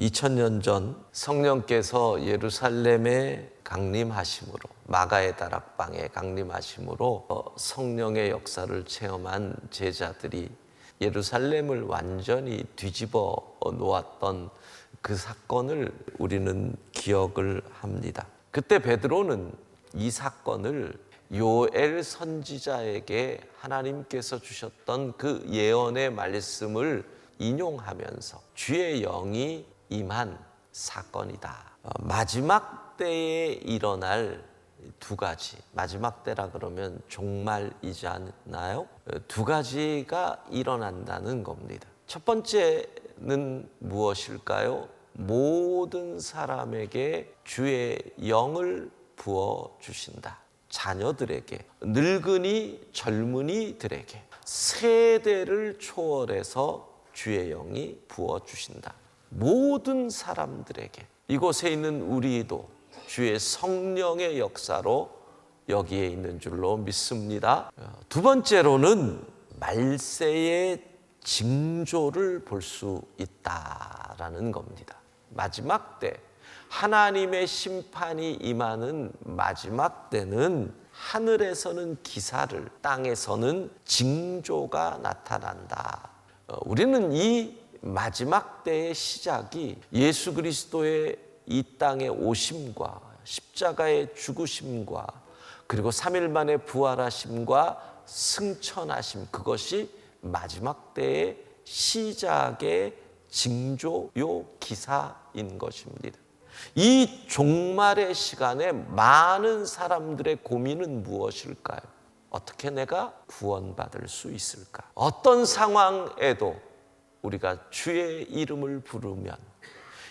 2000년 전 성령께서 예루살렘에 강림하심으로, 마가의 다락방에 강림하심으로 성령의 역사를 체험한 제자들이 예루살렘을 완전히 뒤집어 놓았던 그 사건을 우리는 기억을 합니다. 그때 베드로는 이 사건을 요엘 선지자에게 하나님께서 주셨던 그 예언의 말씀을 인용하면서 주의 영이 임한 사건이다. 마지막 때에 일어날 두 가지, 마지막 때라 그러면 종말이지 않나요? 두 가지가 일어난다는 겁니다. 첫 번째는 무엇일까요? 모든 사람에게 주의 영을 부어주신다. 자녀들에게, 늙은이 젊은이들에게 세대를 초월해서 주의 영이 부어주신다. 모든 사람들에게, 이곳에 있는 우리도 주의 성령의 역사로 여기에 있는 줄로 믿습니다. 두 번째로는 말세의 징조를 볼 수 있다라는 겁니다. 마지막 때 하나님의 심판이 임하는 마지막 때는 하늘에서는 기사를, 땅에서는 징조가 나타난다. 우리는 이 마지막 때의 시작이 예수 그리스도의 이 땅에 오심과 십자가의 죽으심과 그리고 3일 만에 부활하심과 승천하심, 그것이 마지막 때의 시작의 징조요 기사인 것입니다. 이 종말의 시간에 많은 사람들의 고민은 무엇일까요? 어떻게 내가 구원받을 수 있을까? 어떤 상황에도 우리가 주의 이름을 부르면,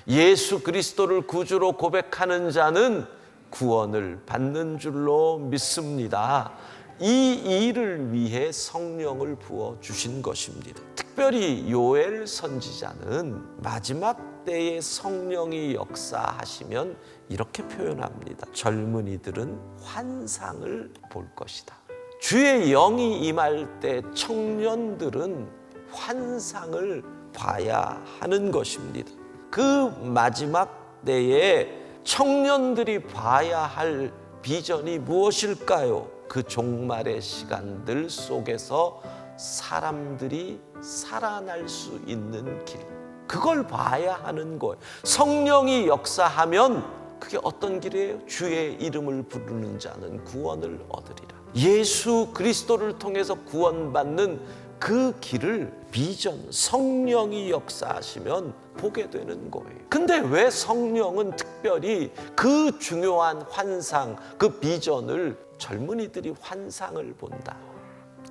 예수 그리스도를 구주로 고백하는 자는 구원을 받는 줄로 믿습니다. 이 일을 위해 성령을 부어주신 것입니다. 특별히 요엘 선지자는 마지막 때에 성령이 역사하시면 이렇게 표현합니다. 젊은이들은 환상을 볼 것이다. 주의 영이 임할 때 청년들은 환상을 봐야 하는 것입니다. 그 마지막 때에 청년들이 봐야 할 비전이 무엇일까요? 그 종말의 시간들 속에서 사람들이 살아날 수 있는 길, 그걸 봐야 하는 거예요. 성령이 역사하면 그게 어떤 길이에요? 주의 이름을 부르는 자는 구원을 얻으리라. 예수 그리스도를 통해서 구원받는 그 길을 비전, 성령이 역사하시면 보게 되는 거예요. 근데 왜 성령은 특별히 그 중요한 환상, 그 비전을 젊은이들이 환상을 본다,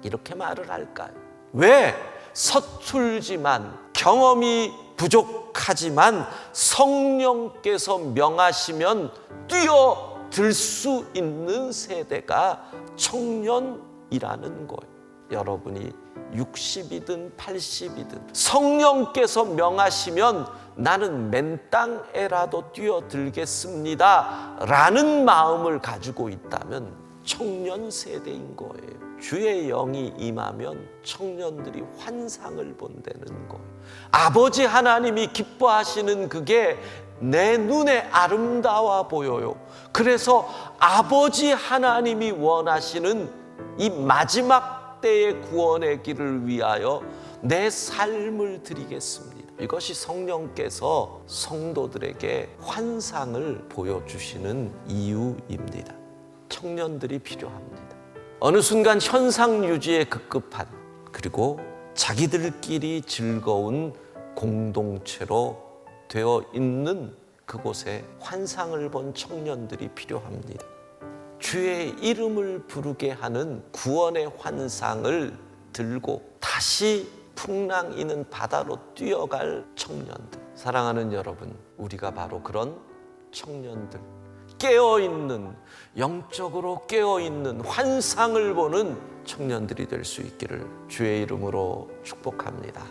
이렇게 말을 할까요? 왜 서툴지만, 경험이 부족하지만 성령께서 명하시면 뛰어들 수 있는 세대가 청년이라는 거예요. 여러분이 60이든 80이든 성령께서 명하시면 나는 맨 땅에라도 뛰어들겠습니다 라는 마음을 가지고 있다면 청년 세대인 거예요. 주의 영이 임하면 청년들이 환상을 본다는 거예요. 아버지 하나님이 기뻐하시는 그게 내 눈에 아름다워 보여요. 그래서 아버지 하나님이 원하시는 이 마지막 때의 구원의 길을 위하여 내 삶을 드리겠습니다. 이것이 성령께서 성도들에게 환상을 보여주시는 이유입니다. 청년들이 필요합니다. 어느 순간 현상 유지에 급급한, 그리고 자기들끼리 즐거운 공동체로 되어 있는 그곳에 환상을 본 청년들이 필요합니다. 주의 이름을 부르게 하는 구원의 환상을 들고 다시 풍랑 있는 바다로 뛰어갈 청년들. 사랑하는 여러분, 우리가 바로 그런 청년들, 깨어있는, 영적으로 깨어있는 환상을 보는 청년들이 될 수 있기를 주의 이름으로 축복합니다.